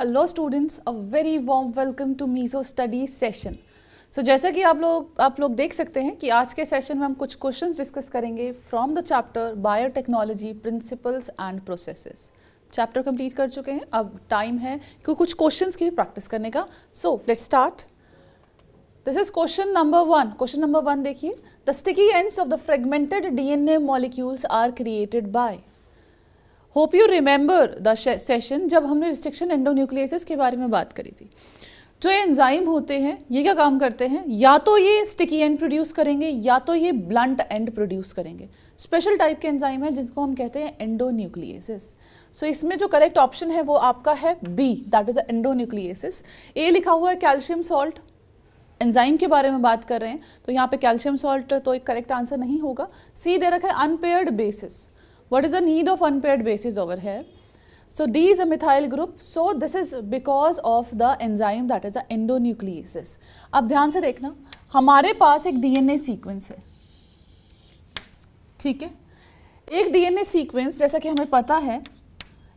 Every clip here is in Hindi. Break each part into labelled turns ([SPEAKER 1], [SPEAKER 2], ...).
[SPEAKER 1] Hello students, a very warm welcome to मीजो स्टडी सेशन। सो जैसा कि आप लोग देख सकते हैं कि आज के सेशन में हम कुछ क्वेश्चंस डिस्कस करेंगे from the chapter biotechnology principles and processes. Chapter complete कर चुके हैं, अब टाइम है कि कुछ क्वेश्चंस की प्रैक्टिस करने का। So let's start. This is question number one. Question number one देखिए, the sticky ends of the fragmented DNA molecules are created by. Hope you remember the session जब हमने रिस्ट्रिक्शन एंडोन्यूक्लियसेस के बारे में बात करी थी। जो एंजाइम होते हैं ये क्या काम करते हैं, या तो ये स्टिकी एंड प्रोड्यूस करेंगे या तो ये ब्लंट एंड प्रोड्यूस करेंगे। स्पेशल टाइप के एंजाइम है जिनको हम कहते हैं एंडोन्यूक्लियसेस। सो इसमें जो करेक्ट ऑप्शन है वो आपका है बी, दैट इज एंडोन्यूक्लियसेस। ए लिखा हुआ है कैल्शियम सॉल्ट। एंजाइम के बारे में बात कर रहे हैं तो यहाँ पे कैल्शियम सॉल्ट तो एक करेक्ट आंसर नहीं होगा। सी दे रखा है unpaired basis. What is the need of unpaired bases over here? So D is a methyl group. So this is because of the enzyme that is the endonucleases. अब ध्यान से देखना, हमारे पास एक डीएनए सीक्वेंस है, ठीक है। एक डीएनए सीक्वेंस जैसा कि हमें पता है,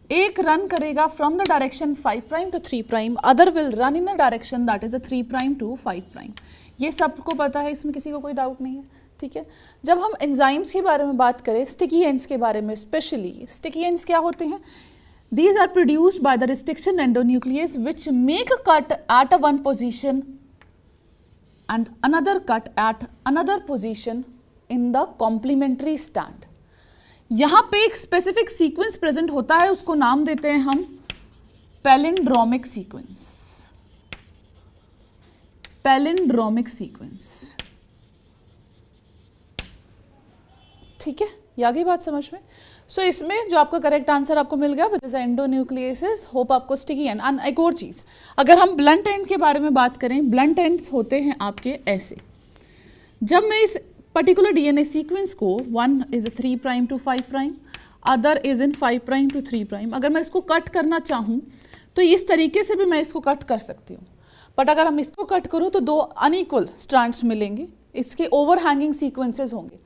[SPEAKER 1] एक रन करेगा from the direction 5' to 3', other will run in the direction that is 3' to 5'। ये सबको पता है, इसमें किसी को कोई डाउट नहीं है, ठीक है। जब हम एंजाइम्स के बारे में बात करें, स्टिकी एंड्स के बारे में स्पेशली, स्टिकी एंड्स क्या होते हैं? These are produced by the restriction endonuclease which make a cut at a one position and another cut at another position in the complementary strand. यहाँ पे एक स्पेसिफिक सीक्वेंस प्रेजेंट होता है, उसको नाम देते हैं हम पैलिंड्रोमिक सीक्वेंस। पैलिंड्रोमिक सीक्वेंस, ठीक है, ये आ गई बात समझ में। सो इसमें जो आपका करेक्ट आंसर आपको मिल गया विच इज एंडोन्यूक्लियसेस। होप आपको स्टिकी एंड एक और चीज, अगर हम ब्लंट एंड के बारे में बात करें, ब्लंट एंड्स होते हैं आपके ऐसे। जब मैं इस पर्टिकुलर डीएनए सीक्वेंस को, one is 3' to 5', other is in 5' to 3', अगर मैं इसको कट करना चाहूँ तो इस तरीके से भी मैं इसको कट कर सकती हूँ। बट अगर हम इसको कट करूँ तो दो अनइक्वल स्ट्रैंड्स मिलेंगे, इसके ओवरहैंगिंग सीक्वेंसेस होंगे।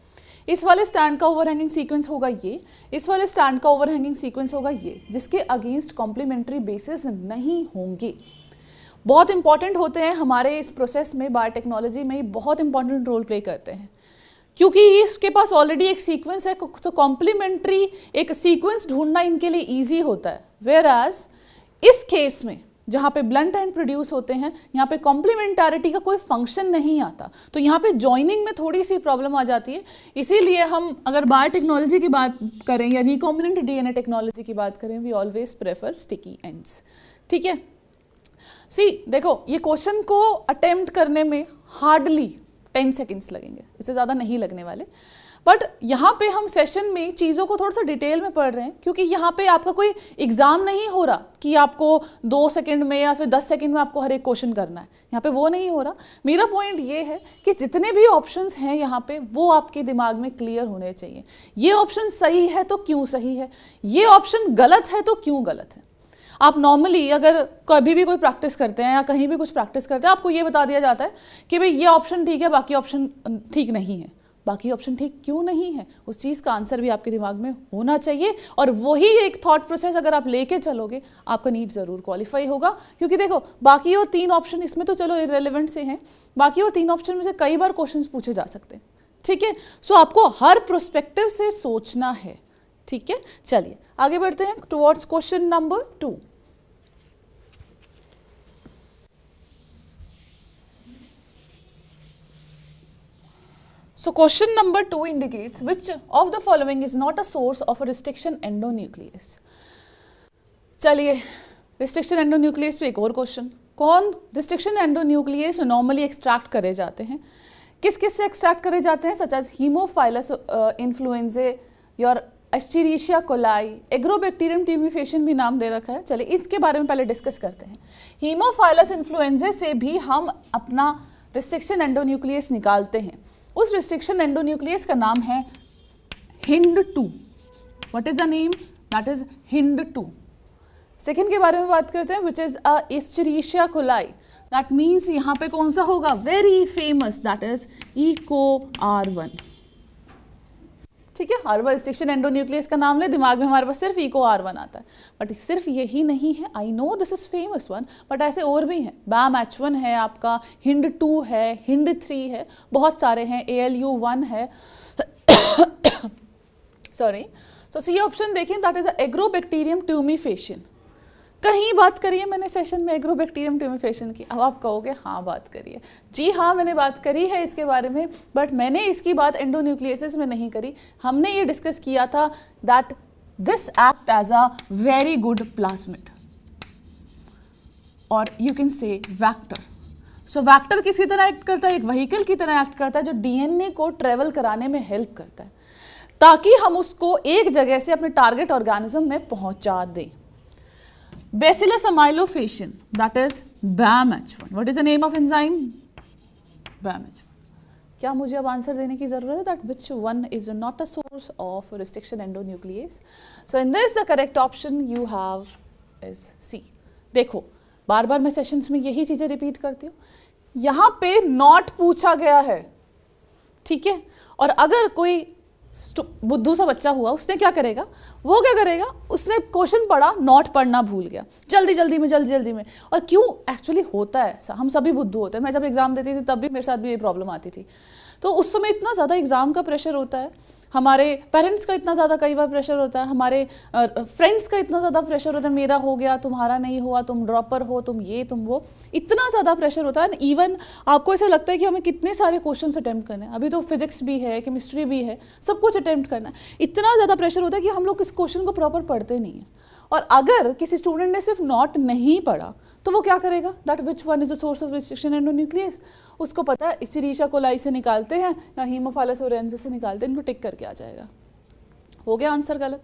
[SPEAKER 1] इस वाले स्टैंड का ओवरहैंगिंग सीक्वेंस होगा ये, इस वाले स्टैंड का ओवरहैंगिंग सीक्वेंस होगा ये, जिसके अगेंस्ट कॉम्प्लीमेंट्री बेसिस नहीं होंगे। बहुत इंपॉर्टेंट होते हैं हमारे इस प्रोसेस में, बायोटेक्नोलॉजी में बहुत इंपॉर्टेंट रोल प्ले करते हैं, क्योंकि इसके पास ऑलरेडी एक सीक्वेंस है, तो कॉम्प्लीमेंट्री एक सीक्वेंस ढूंढना इनके लिए ईजी होता है। वेयर एज इस केस में जहाँ पे ब्लंट एंड प्रोड्यूस होते हैं, यहाँ पे कॉम्प्लीमेंटारिटी का कोई फंक्शन नहीं आता, तो यहाँ पे जॉइनिंग में थोड़ी सी प्रॉब्लम आ जाती है। इसीलिए हम अगर बायोटेक्नोलॉजी की बात करें या रिकॉम्बिनेंट डीएनए टेक्नोलॉजी की बात करें, we always prefer sticky ends, ठीक है। सी देखो, ये क्वेश्चन को अटेम्प्ट करने में हार्डली 10 सेकेंड्स लगेंगे, इससे ज़्यादा नहीं लगने वाले। बट यहाँ पे हम सेशन में चीज़ों को थोड़ा सा डिटेल में पढ़ रहे हैं, क्योंकि यहाँ पे आपका कोई एग्जाम नहीं हो रहा कि आपको 2 सेकंड में या फिर 10 सेकंड में आपको हर एक क्वेश्चन करना है, यहाँ पे वो नहीं हो रहा। मेरा पॉइंट ये है कि जितने भी ऑप्शंस हैं यहाँ पे वो आपके दिमाग में क्लियर होने चाहिए। ये ऑप्शन सही है तो क्यों सही है, ये ऑप्शन गलत है तो क्यों गलत है। आप नॉर्मली अगर कभी भी कोई प्रैक्टिस करते हैं या कहीं भी कुछ प्रैक्टिस करते हैं, आपको ये बता दिया जाता है कि भाई ये ऑप्शन ठीक है, बाकी ऑप्शन ठीक नहीं है। बाकी ऑप्शन ठीक क्यों नहीं है, उस चीज़ का आंसर भी आपके दिमाग में होना चाहिए, और वही एक थॉट प्रोसेस अगर आप लेके चलोगे, आपका नीट ज़रूर क्वालिफाई होगा। क्योंकि देखो, बाकी और 3 ऑप्शन इसमें तो चलो इररिलेवेंट से हैं, बाकी और 3 ऑप्शन में से कई बार क्वेश्चंस पूछे जा सकते हैं, ठीक है। सो आपको हर प्रोस्पेक्टिव से सोचना है, ठीक है। चलिए आगे बढ़ते हैं towards question number 2। So question number 2 indicates which of the following is not a source of a restriction endonuclease। चलिए, रिस्ट्रिक्शन एंडोन्यूक्लियस पे एक और क्वेश्चन। कौन रिस्ट्रिक्शन एंडोन्यूक्लियस नॉर्मली एक्सट्रैक्ट करे जाते हैं, किस किस से एक्सट्रैक्ट करे जाते हैं, सच एज हीमोफाइलस इन्फ्लुएंजा और एस्चेरिशिया कोलाई, एग्रोबैक्टीरियम ट्यूमिफेशन भी नाम दे रखा है। चलिए इसके बारे में पहले डिस्कस करते हैं। हीमोफाइलस इन्फ्लुएंजा से भी हम अपना रिस्ट्रिक्शन एंडोन्यूक्लियस निकालते हैं। उस रिस्ट्रिक्शन एंडोन्यूक्लियस का नाम है HIND2। What is the name? That is HIND2। Second के बारे में बात करते हैं, which is a Escherichia coli. That means यहाँ पे कौन सा होगा? Very famous, that is EcoR1। ठीक है, हर बार रिस्ट्रिक्शन एंडोन्यूक्लियस का नाम ले, दिमाग में हमारे पास सिर्फ इको R1 आता है, बट सिर्फ यही नहीं है। I know this is famous one, but ऐसे और भी हैं। BAM-H1 है आपका, HIND-2 है, HIND-3 है, बहुत सारे हैं, ALU1 है सॉरी। सो सी ऑप्शन देखें, दैट इज एग्रोबैक्टीरियम ट्यूमीफेशियन। कहीं बात करिए मैंने सेशन में एग्रोबैक्टीरियम ट्यूमीफेशियन की? अब आप कहोगे हाँ बात करिए, जी हाँ मैंने बात करी है इसके बारे में, बट मैंने इसकी बात एंडोन्यूक्लियसिस में नहीं करी। हमने ये डिस्कस किया था that this act as a very good plasmid और you can say vector. So vector किसकी तरह एक्ट करता है? एक व्हीकल की तरह एक्ट करता है जो डीएनए को ट्रेवल कराने में हेल्प करता है, ताकि हम उसको एक जगह से अपने टारगेट ऑर्गेनिज्म में पहुंचा दें। Bacillus amylophacian, that is BAM-H1. What is the name of enzyme? BAM-H1. क्या मुझे अब आंसर देने की जरूरत है? That which one is not a source of restriction endonuclease? So in this the correct option you have is C. देखो बार बार मैं सेशंस में यही चीजें रिपीट करती हूँ, यहाँ पे नॉट पूछा गया है, ठीक है, और अगर कोई बुद्धू सा बच्चा हुआ, उसने क्या करेगा, वो क्या करेगा, उसने क्वेश्चन पढ़ा, नॉट पढ़ना भूल गया, जल्दी जल्दी में। और क्यों एक्चुअली होता है ऐसा, हम सभी बुद्धू होते हैं। मैं जब एग्जाम देती थी तब भी मेरे साथ भी ये प्रॉब्लम आती थी। तो उस समय इतना ज़्यादा एग्जाम का प्रेशर होता है, हमारे पेरेंट्स का इतना ज़्यादा कई बार प्रेशर होता है, हमारे फ्रेंड्स का इतना ज़्यादा प्रेशर होता है, मेरा हो गया तुम्हारा नहीं हुआ, तुम ड्रॉपर हो, तुम ये तुम वो, इतना ज़्यादा प्रेशर होता है। इवन आपको ऐसा लगता है कि हमें कितने सारे क्वेश्चन अटैम्प्ट करने हैं, अभी तो फिजिक्स भी है, केमिस्ट्री भी है, सब कुछ अटैम्प्ट करना है। इतना ज़्यादा प्रेशर होता है कि हम लोग इस क्वेश्चन को प्रॉपर पढ़ते नहीं हैं। और अगर किसी स्टूडेंट ने सिर्फ नॉट नहीं पढ़ा तो वो क्या करेगा, that which one is the source of restriction endonuclease, उसको पता है इसीरिशा कोलाई से निकालते हैं या हीमोफाइलस ओरेंजिस से निकालते हैं, इनको टिक करके आ जाएगा। हो गया आंसर गलत।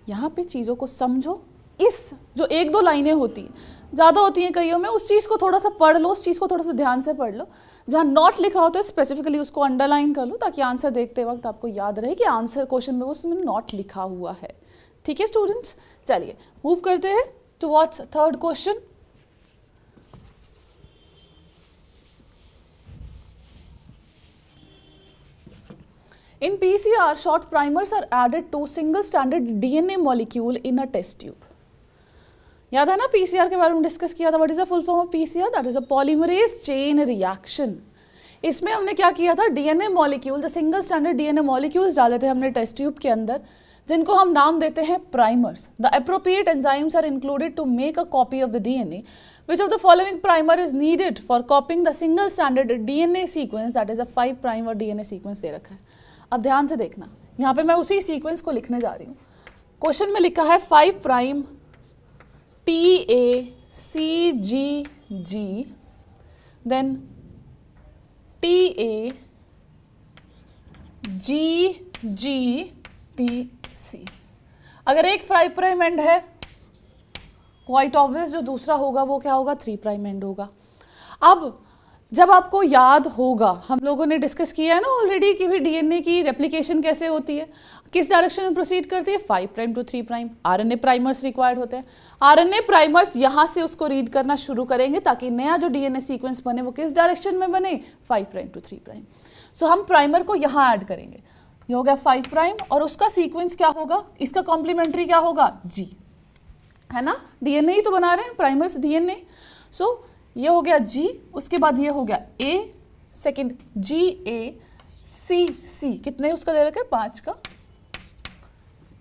[SPEAKER 1] यहाँ पे चीज़ों को समझो, इस जो एक दो लाइनें होती हैं, ज़्यादा होती हैं कईयों में, उस चीज़ को थोड़ा सा पढ़ लो, उस चीज़ को थोड़ा सा ध्यान से पढ़ लो। जहाँ नॉट लिखा होता है स्पेसिफिकली उसको अंडरलाइन कर लो, ताकि आंसर देखते वक्त आपको याद रहे कि आंसर क्वेश्चन में उसमें नॉट लिखा हुआ है। ठीक है स्टूडेंट्स, चलिए मूव करते हैं towards third question. In PCR, short primers are added to single stranded DNA molecule in a test tube. याद है ना PCR के बारे में डिस्कस किया था। What is the full form of PCR? That is a polymerase chain reaction. इसमें हमने क्या किया था, DNA molecule, the single stranded DNA molecules डाले थे हमने टेस्ट ट्यूब के अंदर, जिनको हम नाम देते हैं primers. The appropriate enzymes are included to make a copy of the DNA. Which of the following primer is needed for copying the single stranded DNA sequence? That is a 5' और DNA sequence दे रखा है। अब ध्यान से देखना, यहाँ पे मैं उसी सीक्वेंस को लिखने जा रही हूँ। क्वेश्चन में लिखा है 5' TACGG, देन TAGGTC। अगर एक 5' एंड है, क्वाइट ऑब्वियस जो दूसरा होगा वो क्या होगा, 3' एंड होगा। अब जब आपको याद होगा, हम लोगों ने डिस्कस किया है ना ऑलरेडी कि भी डीएनए की रेप्लिकेशन कैसे होती है, किस डायरेक्शन में प्रोसीड करती है, 5' to 3'। आरएनए प्राइमर्स रिक्वायर्ड होते हैं। आरएनए प्राइमर्स यहाँ से उसको रीड करना शुरू करेंगे ताकि नया जो डीएनए सीक्वेंस बने वो किस डायरेक्शन में बने, 5' to 3'। सो हम प्राइमर को यहाँ ऐड करेंगे, ये हो गया 5' और उसका सीक्वेंस क्या होगा, इसका कॉम्प्लीमेंट्री क्या होगा, G, है ना, डीएनए ही तो बना रहे हैं प्राइमर्स, डीएनए। सो ये हो गया G, उसके बाद ये हो गया A, सेकेंड GACC, कितने उसका दे रखा है, 5 का,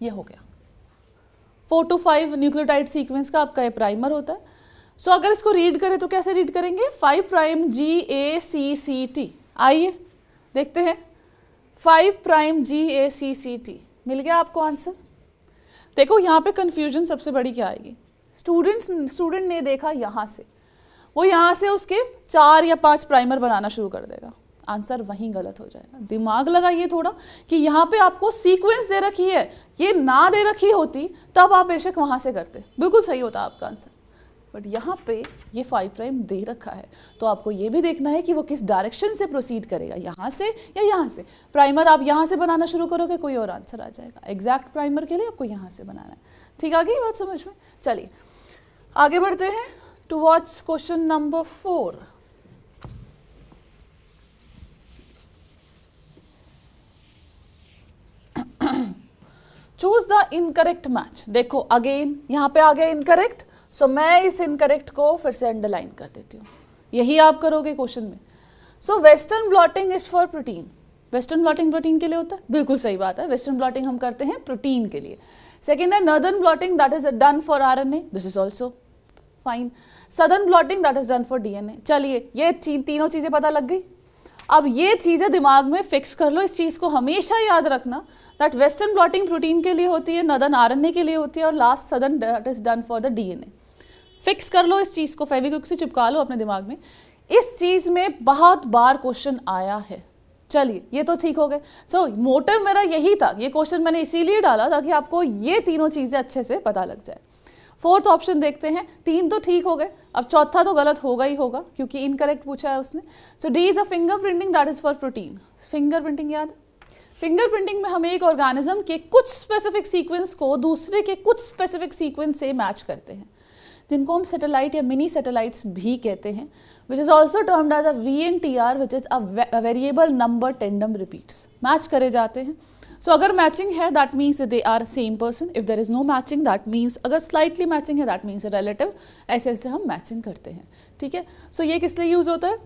[SPEAKER 1] ये हो गया 4 to 5 न्यूक्लियोटाइड सीक्वेंस का आपका ये प्राइमर होता है। सो अगर इसको रीड करें तो कैसे रीड करेंगे, 5' GACCT। आइए देखते हैं, 5' GACCT मिल गया आपको आंसर। देखो यहाँ पे कंफ्यूजन सबसे बड़ी क्या आएगी, स्टूडेंट ने देखा यहाँ से, वो यहाँ से उसके 4 या 5 प्राइमर बनाना शुरू कर देगा, आंसर वहीं गलत हो जाएगा। दिमाग लगाइए थोड़ा कि यहाँ पे आपको सीक्वेंस दे रखी है, ये ना दे रखी होती तब आप बेशक वहाँ से करते, बिल्कुल सही होता आपका आंसर, बट यहाँ पे ये 5' दे रखा है, तो आपको ये भी देखना है कि वो किस डायरेक्शन से प्रोसीड करेगा, यहाँ से या यहाँ से। प्राइमर आप यहाँ से बनाना शुरू करोगे कोई और आंसर आ जाएगा, एग्जैक्ट प्राइमर के लिए आपको यहाँ से बनाना है। ठीक आ गई बात समझ में, चलिए आगे बढ़ते हैं towards question number 4. Choose the incorrect match. देखो अगेन यहाँ पे आ गया इनकरेक्ट, सो मैं इस इनकरेक्ट को फिर से अंडरलाइन कर देती हूँ, यही आप करोगे क्वेश्चन में। सो western blotting is for protein, western blotting protein के लिए होता है, बिल्कुल सही बात है, वेस्टर्न ब्लॉटिंग हम करते हैं प्रोटीन के लिए। सेकेंड है northern blotting that is done for RNA, this is also fine. Southern blotting that is done for DNA. चलिए ये तीनों चीजें पता लग गई। अब ये चीजें दिमाग में फिक्स कर लो, इस चीज को हमेशा याद रखना दैट वेस्टर्न ब्लॉटिंग प्रोटीन के लिए होती है, नॉर्दर्न आरएनए के लिए होती है, और last southern that is done for the DNA. Fix कर लो इस चीज को, फेविक्विक से चिपका लो अपने दिमाग में। इस चीज में बहुत बार क्वेश्चन आया है। चलिए ये तो ठीक हो गए। सो मोटिव मेरा यही था, ये क्वेश्चन मैंने इसीलिए डाला ताकि आपको ये तीनों चीजें अच्छे से पता लग जाए। फोर्थ ऑप्शन देखते हैं, 3 तो ठीक हो गए, अब चौथा तो गलत होगा ही होगा क्योंकि इनकरेक्ट पूछा है उसने। So D is a fingerprinting that is for protein. Fingerprinting याद है, फिंगरप्रिंटिंग में हम एक ऑर्गेनिज्म के कुछ स्पेसिफिक सीक्वेंस को दूसरे के कुछ स्पेसिफिक सीक्वेंस से मैच करते हैं, जिनको हम सैटेलाइट या मिनी सैटेलाइट्स भी कहते हैं, which is also termed as a VNTR, which is a variable number tandem repeats. Match करे जाते हैं। सो अगर मैचिंग है that means they are same person, if there is no matching that means, अगर स्लाइटली मैचिंग है दैट मीन्स रिलेटिव। ऐसे ऐसे हम मैचिंग करते हैं, ठीक है। सो ये किस लिए यूज होता है,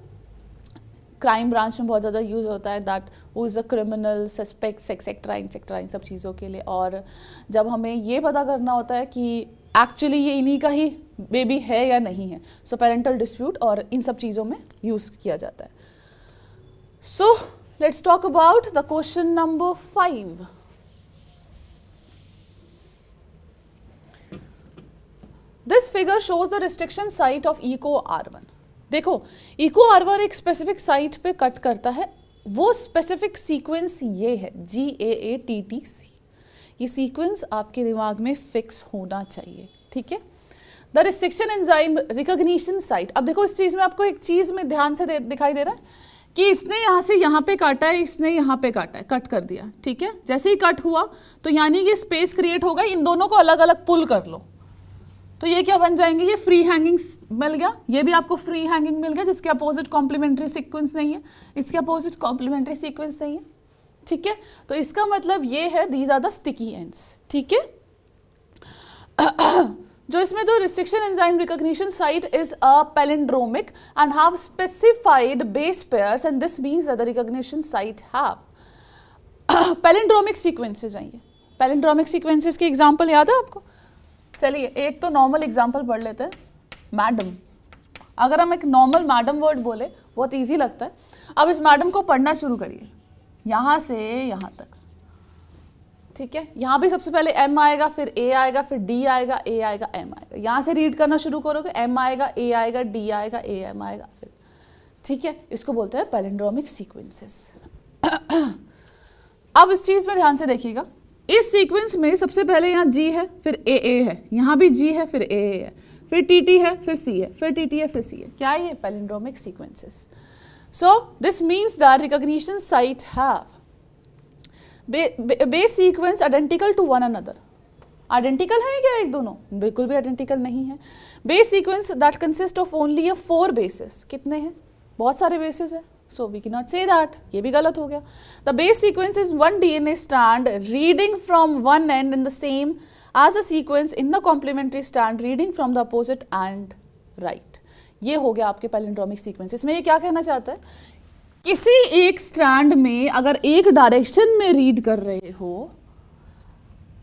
[SPEAKER 1] क्राइम ब्रांच में बहुत ज़्यादा यूज़ होता है, that who is a criminal, suspect, etcetera इन सब चीज़ों के लिए। और जब हमें ये पता करना होता है कि एक्चुअली ये इन्हीं का ही बेबी है या नहीं है, सो पेरेंटल डिस्प्यूट और इन सब चीज़ों में यूज़ किया जाता है। So let's talk about the question number 5। This figure shows the restriction site of EcoR1। देखो EcoR1 एक स्पेसिफिक साइट पे कट करता है, वो स्पेसिफिक सीक्वेंस ये है GAATTC। ये सीक्वेंस आपके दिमाग में फिक्स होना चाहिए, ठीक है। The restriction enzyme recognition site. अब देखो इस चीज में आपको एक चीज में ध्यान से दिखाई दे रहा है कि इसने यहाँ से यहाँ पे काटा है, इसने यहाँ पे काटा है, कट कर दिया, ठीक है। जैसे ही कट हुआ तो यानी कि स्पेस क्रिएट हो गई, इन दोनों को अलग अलग पुल कर लो तो ये क्या बन जाएंगे, ये फ्री हैंगिंग मिल गया, ये भी आपको फ्री हैंगिंग मिल गया जिसके अपोजिट कॉम्प्लीमेंट्री सीक्वेंस नहीं है, इसके अपोजिट कॉम्प्लीमेंट्री सीक्वेंस नहीं है, ठीक है। तो इसका मतलब ये है these are the sticky ends, ठीक है। जो इसमें तो restriction enzyme recognition site is a palindromic and have specified base pairs and this means that the recognition site have palindromic sequences हैं। ये पैलिंड्रोमिक सीक्वेंसेस के एग्जांपल याद है आपको? चलिए एक तो नॉर्मल एग्जांपल पढ़ लेते हैं, मैडम। अगर हम एक नॉर्मल मैडम वर्ड बोले बहुत इजी लगता है। अब इस मैडम को पढ़ना शुरू करिए यहाँ से यहाँ तक, ठीक है। यहाँ भी सबसे पहले M आएगा, फिर A आएगा, फिर D आएगा, A आएगा, M आएगा। यहाँ से रीड करना शुरू करोगे, M आएगा, A आएगा, D आएगा, A M आएगा, फिर, ठीक है। इसको बोलते हैं पैलिंड्रोमिक सीक्वेंसेस। अब इस चीज में ध्यान से देखिएगा, इस सीक्वेंस में सबसे पहले यहाँ G है, फिर AA है, यहाँ भी G है, फिर AA है, फिर TT है, फिर C है, फिर TT है, फिर C है। क्या है ये? Palindromic sequences. So this means that recognition site have base sequence identical to one another. Identical है क्या एक दोनों? बिल्कुल भी identical नहीं है। Base sequence that consist of only a 4 bases. कितने हैं? बहुत सारे bases हैं। So we cannot say that. ये भी गलत हो गया। The base sequence is one DNA strand reading from one end in the same as a sequence in the complementary strand reading from the opposite and right. ये हो गया आपके पैलिंड्रोमिक सीक्वेंस। इसमें ये क्या कहना चाहता है, किसी एक स्ट्रैंड में अगर एक डायरेक्शन में रीड कर रहे हो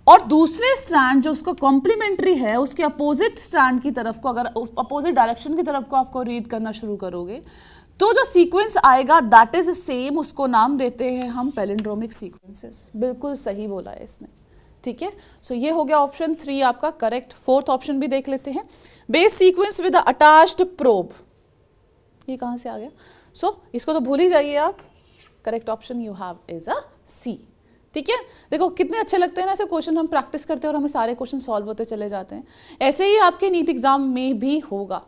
[SPEAKER 1] और दूसरे स्ट्रैंड जो उसको कॉम्प्लीमेंट्री है उसके अपोजिट स्ट्रैंड की तरफ को, अगर उस अपोजिट डायरेक्शन की तरफ को आपको रीड करना शुरू करोगे तो जो सीक्वेंस आएगा दैट इज सेम, उसको नाम देते हैं हम पैलिंड्रोमिक सीक्वेंसेस। बिल्कुल सही बोला है इसने, ठीक है। सो ये हो गया ऑप्शन 3 आपका करेक्ट। फोर्थ ऑप्शन भी देख लेते हैं, base sequence with attached probe. ये कहाँ से आ गया? सो इसको तो भूल ही जाइए आप। Correct option you have is a C, ठीक है। देखो कितने अच्छे लगते हैं ना ऐसे क्वेश्चन, हम प्रैक्टिस करते हैं और हमें सारे क्वेश्चन सॉल्व होते चले जाते हैं। ऐसे ही आपके नीट एग्जाम में भी होगा।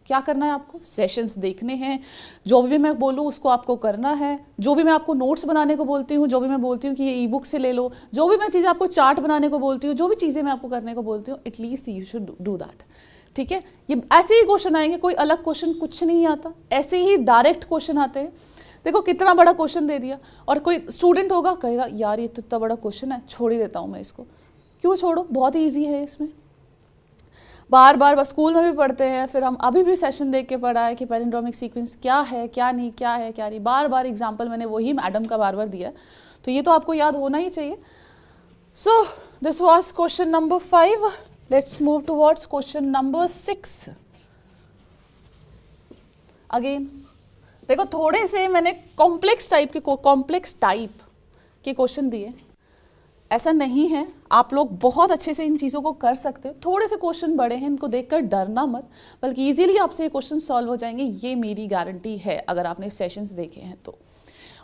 [SPEAKER 1] क्या करना है आपको? सेशंस देखने हैं, जो भी मैं बोलूँ उसको आपको करना है, जो भी मैं आपको नोट्स बनाने को बोलती हूँ, जो भी मैं बोलती हूँ कि ये ई बुक से ले लो, जो भी मैं चीज़ें आपको चार्ट बनाने को बोलती हूँ, जो भी चीज़ें मैं आपको करने को बोलती हूँ, at least you should do that, ठीक है। ये ऐसे ही क्वेश्चन आएंगे, कोई अलग क्वेश्चन कुछ नहीं आता, ऐसे ही डायरेक्ट क्वेश्चन आते हैं। देखो कितना बड़ा क्वेश्चन दे दिया, और कोई स्टूडेंट होगा कहेगा यार ये तो इतना बड़ा क्वेश्चन है, छोड़ ही देता हूँ मैं इसको, क्यों छोड़ो, बहुत ही ईजी है इसमें, बार बार बस स्कूल में भी पढ़ते हैं, फिर हम अभी भी सेशन देख के पढ़ा है कि पैलिंड्रोमिक सीक्वेंस क्या है क्या नहीं, क्या है क्या नहीं, बार बार एग्जाम्पल मैंने वही मैडम का बार बार दिया है, तो ये तो आपको याद होना ही चाहिए. So this was question number 5. Let's move towards question number 6. Again देखो थोड़े से मैंने कॉम्प्लेक्स टाइप के क्वेश्चन दिए, ऐसा नहीं है आप लोग बहुत अच्छे से इन चीज़ों को कर सकते हो. थोड़े से क्वेश्चन बड़े हैं, इनको देखकर डरना मत, बल्कि इजीली आपसे ये क्वेश्चन सॉल्व हो जाएंगे, ये मेरी गारंटी है अगर आपने सेशंस देखे हैं तो.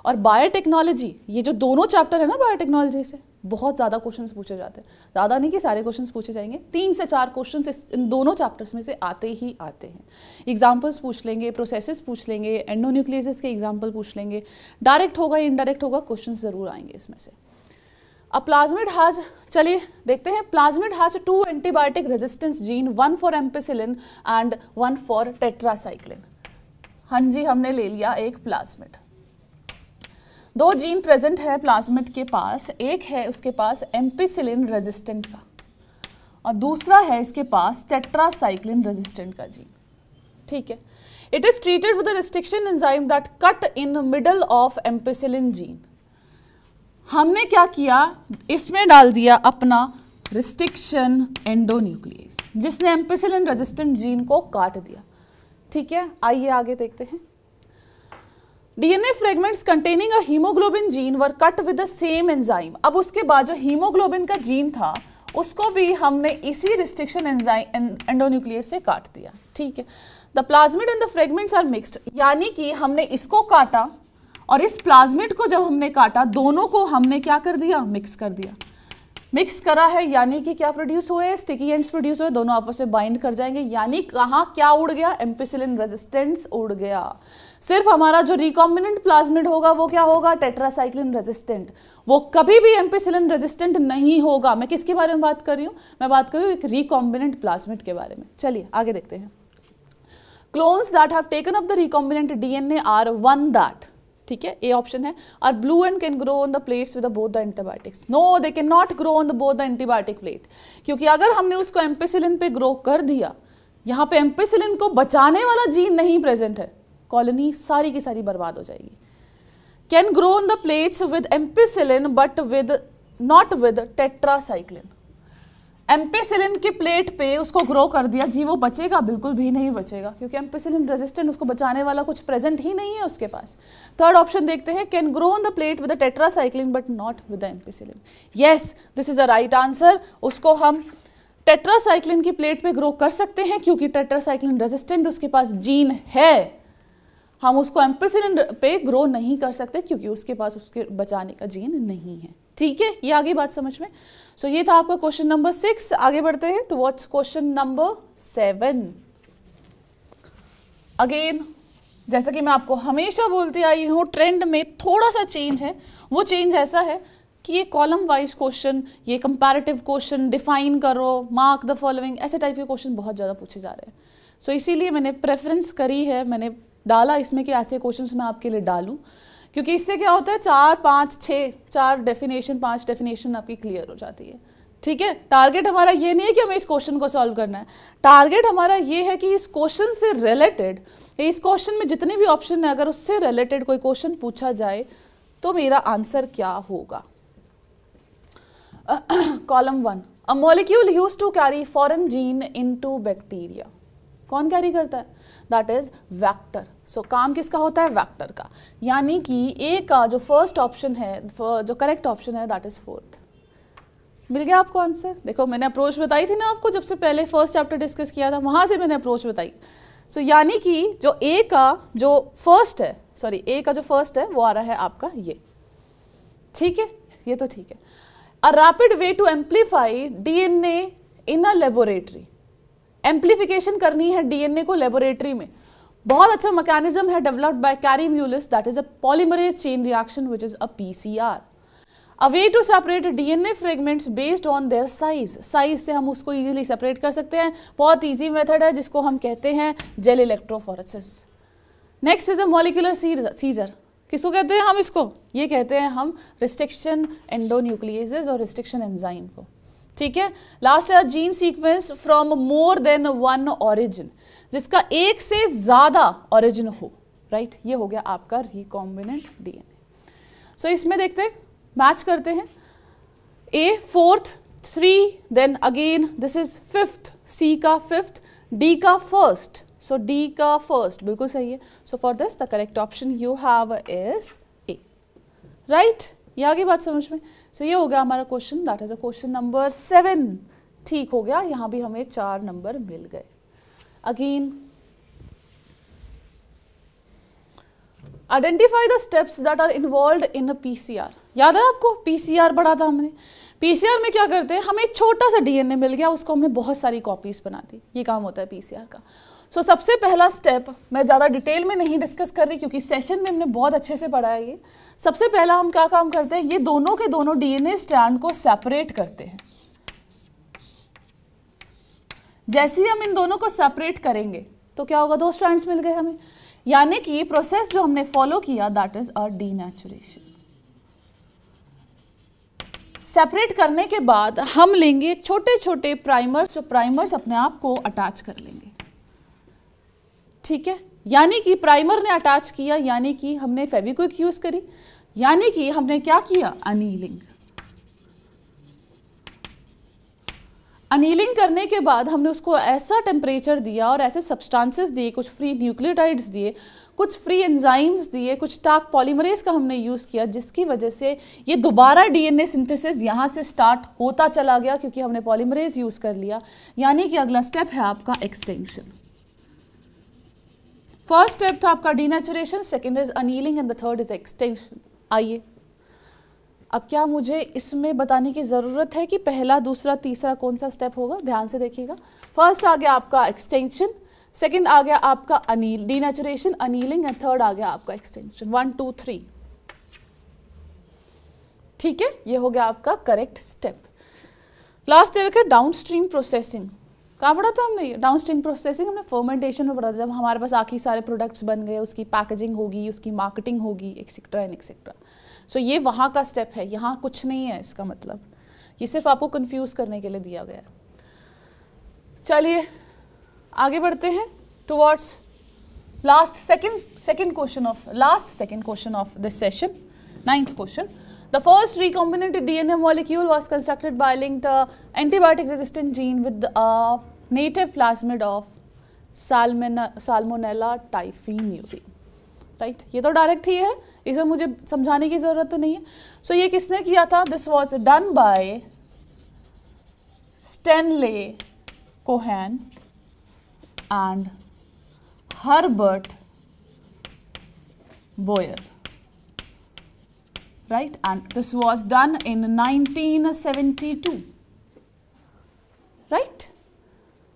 [SPEAKER 1] और बायोटेक्नोलॉजी, ये जो दोनों चैप्टर है ना बायोटेक्नोलॉजी से, बहुत ज़्यादा क्वेश्चंस पूछे जाते हैं, ज़्यादा नहीं कि सारे क्वेश्चंस पूछे जाएंगे, 3 से 4 क्वेश्चंस इन दोनों चैप्टर्स में से आते ही आते हैं. एग्जाम्पल्स पूछ लेंगे, प्रोसेसेस पूछ लेंगे, एंडोन्यूक्लियसेस के एग्जाम्पल पूछ लेंगे, डायरेक्ट होगा इनडायरेक्ट होगा, क्वेश्चन ज़रूर आएंगे इसमें से. अब प्लाज्मिड हैज, चलिए देखते हैं. Plasmid has 2 antibiotic resistance gene, 1 for ampicillin and 1 for tetracycline. हाँ जी, हमने ले लिया एक प्लाज्मिड. 2 जीन प्रेजेंट है प्लाज्मिड के पास, एक है उसके पास एम्पिसिलिन रेजिस्टेंट का और दूसरा है इसके पास टेट्रासाइक्लिन रेजिस्टेंट का जीन. ठीक है. It is treated with restriction enzyme that cut in middle of ampicillin gene. हमने क्या किया, इसमें डाल दिया अपना रिस्ट्रिक्शन एंडोन्यूक्लियस, जिसने एम्पिसिलिन रेजिस्टेंट जीन को काट दिया. ठीक है, आइए आगे देखते हैं. DNA fragments containing a haemoglobin gene were cut with the same enzyme. अब उसके बाद जो हीमोग्लोबिन का जीन था उसको भी हमने इसी रिस्ट्रिक्शन एंजाइम एंडोन्यूक्लियस से काट दिया. ठीक है. The plasmid and the fragments are mixed, यानी कि हमने इसको काटा और इस प्लाज्मिड को जब हमने काटा, दोनों को हमने क्या कर दिया, मिक्स कर दिया. मिक्स करा है यानी कि क्या प्रोड्यूस हुए, स्टिकी एंड्स प्रोड्यूस हुए, दोनों आपस में बाइंड कर जाएंगे, यानी कहाँ क्या उड़ गया, एम्पिसिलिन रेजिस्टेंस उड़ गया. सिर्फ हमारा जो रिकॉम्बिनेंट प्लाज्मिड होगा वो क्या होगा, टेट्रासाइक्लिन रेजिस्टेंट. वो कभी भी एम्पिसिलिन रेजिस्टेंट नहीं होगा. मैं किसके बारे में बात कर रही हूँ, मैं बात कर रही हूँ एक रिकॉम्बिनेंट प्लाज्मिड के बारे में. चलिए आगे देखते हैं. Clones that have taken up the recombinant DNA are one that, ठीक है, ए ऑप्शन है, और blue and can grow on the plates with both the antibiotics. No, they can not grow on the both the antibiotic plate, क्योंकि अगर हमने उसको एम्पिसिलिन पे ग्रो कर दिया, यहाँ पे एम्पिसिलिन को बचाने वाला जीन नहीं प्रेजेंट है, कॉलोनी सारी की सारी बर्बाद हो जाएगी. Can grow on the plates with ampicillin but with not with tetracycline. Ampicillin की प्लेट पे उसको ग्रो कर दिया जी, वो बचेगा, बिल्कुल भी नहीं बचेगा, क्योंकि एम्पिसिलिन रेजिस्टेंट, उसको बचाने वाला कुछ प्रेजेंट ही नहीं है उसके पास. थर्ड ऑप्शन देखते हैं, can grow on the plate with the tetracycline but not with the ampicillin. Yes, this is a right answer. उसको हम टेट्रासाइक्लिन की प्लेट पे ग्रो कर सकते हैं क्योंकि टेट्रासाइक्लिन रेजिस्टेंट उसके पास जीन है. हम उसको एम्पिसिलिन पे ग्रो नहीं कर सकते क्योंकि उसके पास उसके बचाने का जीन नहीं है. ठीक है, ये आगे बात समझ में. सो ये था आपका क्वेश्चन नंबर 6. आगे बढ़ते हैं टुवर्ड्स क्वेश्चन नंबर 7. अगेन जैसा कि मैं आपको हमेशा बोलती आई हूँ, ट्रेंड में थोड़ा सा चेंज है. वो चेंज ऐसा है कि ये कॉलम वाइज क्वेश्चन, ये कंपैरेटिव क्वेश्चन, डिफाइन करो, मार्क द फॉलोइंग, ऐसे टाइप के क्वेश्चन बहुत ज़्यादा पूछे जा रहे हैं. सो इसीलिए मैंने प्रेफरेंस करी है, मैंने डाला इसमें कि ऐसे क्वेश्चंस मैं आपके लिए डालूं, क्योंकि इससे क्या होता है 4, 5, 6, 4 डेफिनेशन, 5 डेफिनेशन आपकी क्लियर हो जाती है. ठीक है. टारगेट हमारा ये नहीं है कि हमें इस क्वेश्चन को सॉल्व करना है, टारगेट हमारा ये है कि इस क्वेश्चन से रिलेटेड, इस क्वेश्चन में जितने भी ऑप्शन है, अगर उससे रिलेटेड कोई क्वेश्चन पूछा जाए तो मेरा आंसर क्या होगा. Column 1, a molecule used to carry foreign gene into bacteria. कौन कैरी करता है, दैट इज वेक्टर. सो काम किसका होता है, वेक्टर का. यानी कि ए का जो फर्स्ट ऑप्शन है, जो करेक्ट ऑप्शन है, दैट इज 4th. मिल गया आपको आंसर. देखो मैंने अप्रोच बताई थी ना आपको, जब से पहले फर्स्ट चैप्टर डिस्कस किया था, वहां से मैंने अप्रोच बताई. सो यानी कि जो ए का जो फर्स्ट है, सॉरी ए का जो फर्स्ट है वो आ रहा है आपका ये. ठीक है, ये तो ठीक है. A rapid way to amplify DNA in a laboratory. Amplification करनी है डीएनए को लेबोरेटरी में. बहुत अच्छा मैकेनिज्म है developed by Kary Mullis, that is a polymerase chain reaction which is a PCR. A way to separate DNA fragments based on their size. Size से हम उसको इजीली सेपरेट कर सकते हैं. बहुत इजी मेथड है जिसको हम कहते हैं gel electrophoresis. Next is a molecular scissor. किसको कहते हैं हम इसको, ये कहते हैं हम रिस्ट्रिक्शन एंडोन्यूक्लियेसेस और रिस्ट्रिक्शन एंजाइम को. ठीक है। लास्ट है gene sequence from more than one origin, जिसका एक से ज्यादा ऑरिजिन हो, राइट। ये हो गया आपका रिकॉम्बिनेंट डीएनए। सो इसमें देखते हैं, मैच करते हैं। A fourth, 3, then again this is fifth, C का फिफ्थ, डी का फर्स्ट। सो डी का फर्स्ट बिल्कुल सही है। So for this the correct option you have is A, right. ये आगे बात समझ में। सो ये हो गया हमारा question, that is a question number 7। ठीक हो गया, यहां भी हमें 4 नंबर मिल गए। Again identify the steps that are involve in a PCR. याद है आपको पीसीआर पढ़ा था हमने। पीसीआर में क्या करते हैं, हमें एक छोटा सा डीएनए मिल गया, उसको हमने बहुत सारी कॉपीज बना दी। ये काम होता है पीसीआर का। सो सबसे पहला स्टेप, मैं ज़्यादा डिटेल में नहीं डिस्कस कर रही क्योंकि सेशन में हमने बहुत अच्छे से पढ़ा है ये। सबसे पहला हम क्या काम करते हैं, ये दोनों के दोनों डीएनए स्ट्रैंड को सेपरेट करते हैं। जैसे ही हम इन दोनों को सेपरेट करेंगे तो क्या होगा, 2 स्ट्रैंड्स मिल गए हमें। यानी कि प्रोसेस जो हमने फॉलो किया that is a denaturation. Separate करने के बाद हम लेंगे छोटे छोटे प्राइमर्स, जो प्राइमर्स अपने आप को अटैच कर लेंगे, ठीक है। यानी कि प्राइमर ने अटैच किया, यानी कि हमने फेविक्विक यूज करी, यानी कि हमने क्या किया, अनीलिंग। अनीलिंग करने के बाद हमने उसको ऐसा टेम्परेचर दिया और ऐसे सब्सटेंसेस दिए, कुछ फ्री न्यूक्लियोटाइड्स दिए, कुछ फ्री एंजाइम्स दिए, कुछ टाक पॉलीमरेज का हमने यूज़ किया, जिसकी वजह से ये दोबारा डीएनए सिंथेसिस यहाँ से स्टार्ट होता चला गया क्योंकि हमने पॉलीमरेज यूज़ कर लिया। यानी कि अगला स्टेप है आपका एक्सटेंशन। फर्स्ट स्टेप था आपका denaturation, second is annealing and the third is extension. आइए अब क्या मुझे इसमें बताने की ज़रूरत है कि पहला, दूसरा, तीसरा कौन सा स्टेप होगा? ध्यान से देखिएगा। फर्स्ट आ गया आपका एक्सटेंशन, सेकंड आ गया आपका डीनेचुरेशन, अनीलिंग एंड थर्ड आ गया आपका एक्सटेंशन। 1 2 3, ठीक है। ये हो गया आपका करेक्ट स्टेप। लास्ट ईयर का डाउनस्ट्रीम प्रोसेसिंग कहाँ पढ़ा था हमने? डाउनस्ट्रीम प्रोसेसिंग हमने फर्मेंटेशन में पढ़ा था, जब हमारे पास आखिरी सारे प्रोडक्ट्स बन गए, उसकी पैकेजिंग होगी, उसकी मार्केटिंग होगी, एक्सेट्रा एंड एक्सेट्रा। सो ये वहाँ का स्टेप है, यहाँ कुछ नहीं है इसका मतलब, ये सिर्फ आपको कंफ्यूज करने के लिए दिया गया है। चलिए आगे बढ़ते हैं towards second question of this session, 9th question. The first recombinant DNA molecule was constructed by linked antibiotic resistant gene with a native plasmid of Salmonella typhimurium. Right, ये तो डायरेक्ट ही है, इसमें मुझे समझाने की जरूरत तो नहीं है। सो ये किसने किया था? This was done by Stanley Cohen and Herbert Boyer, right, and this was done in 1972, right?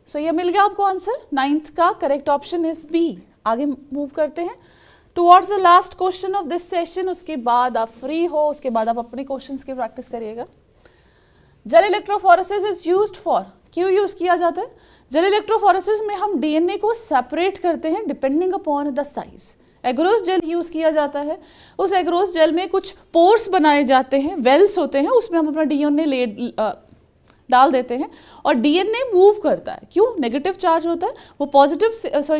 [SPEAKER 1] So ये मिल गया आपको आंसर। 9th का करेक्ट ऑप्शन इज बी। आगे मूव करते हैं towards the last question of this session. उसके बाद आप फ्री हो, उसके बाद आप अपने क्वेश्चंस की प्रैक्टिस करिएगा। Gel electrophoresis is used for, क्यों यूज किया जाता है? जेल इलेक्ट्रोफोरेसिस में हम डीएनए को सेपरेट करते हैं depending upon the size. Agarose gel use किया जाता है, उस एग्रोस जेल में कुछ पोर्स बनाए जाते हैं, वेल्स होते हैं, उसमें हम अपना डीएनए डाल देते हैं और डीएनए मूव करता है। क्यों? नेगेटिव चार्ज होता है, वो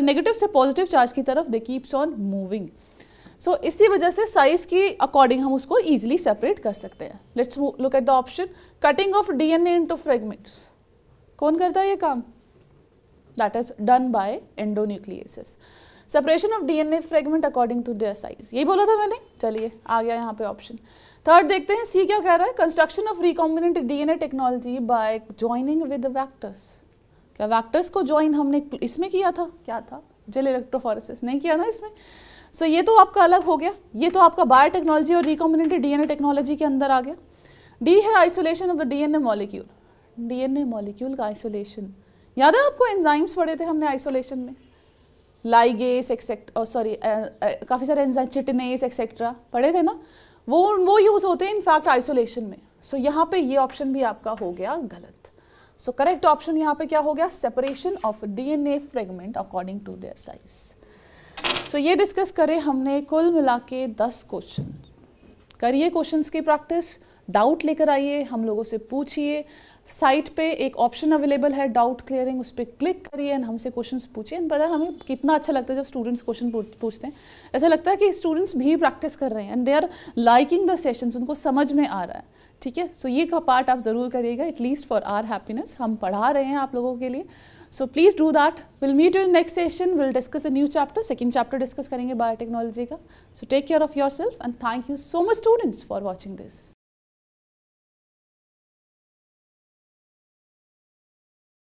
[SPEAKER 1] नेगेटिव से पॉजिटिव चार्ज की तरफ दे कीप्स ऑन मूविंग। सो इसी वजह से साइज की अकॉर्डिंग हम उसको ईजिली सेपरेट कर सकते हैं। Let's look at the option cutting of DNA into fragments. कौन करता है ये काम? That is done by endonucleases. Separation of DNA fragment according to their size, यही बोला था मैंने। चलिए आ गया यहाँ पे ऑप्शन। थर्ड देखते हैं, सी क्या कह रहा है? Construction of recombinant DNA technology by joining with vectors. क्या वैक्टर्स को ज्वाइन हमने इसमें किया था? क्या था? जेल इलेक्ट्रोफोरेसिस नहीं किया ना इसमें। सो ये तो आपका अलग हो गया, ये तो आपका बायोटेक्नोलॉजी और रिकॉम्बिनेंट डीएनए टेक्नोलॉजी के अंदर आ गया। डी है isolation of the DNA molecule. DNA molecule का आइसोलेशन याद है आपको? एंजाइम्स पढ़े थे हमने आइसोलेशन में, लाइगेस काफ़ी सारे एंजाइम, चिटिनेस एक्सेट्रा पढ़े थे ना, वो यूज़ होते हैं इनफैक्ट आइसोलेशन में। सो यहाँ पे ये ऑप्शन भी आपका हो गया गलत। सो करेक्ट ऑप्शन यहाँ पे क्या हो गया? Separation of DNA fragment according to their size. So ये डिस्कस करें हमने कुल मिला के 10 क्वेश्चन। करिए क्वेश्चंस की प्रैक्टिस, डाउट लेकर आइए, हम लोगों से पूछिए, साइट पे एक ऑप्शन अवेलेबल है डाउट क्लियरिंग, उस पर क्लिक करिए एंड हमसे क्वेश्चंस पूछिए। एंड पता है हमें कितना अच्छा लगता है जब स्टूडेंट्स क्वेश्चन पूछते हैं, ऐसा लगता है कि स्टूडेंट्स भी प्रैक्टिस कर रहे हैं and they are liking the sessions, उनको समझ में आ रहा है। ठीक है, सो ये का पार्ट आप ज़रूर करिएगा, एटलीस्ट फॉर आवर हैप्पीनेस। हम पढ़ा रहे हैं आप लोगों के लिए, so please do that. Will meet in next session, will discuss a new chapter, second chapter discuss करेंगे बायोटेक्नोलॉजी का। So take care of yourself and thank you so much students for watching this.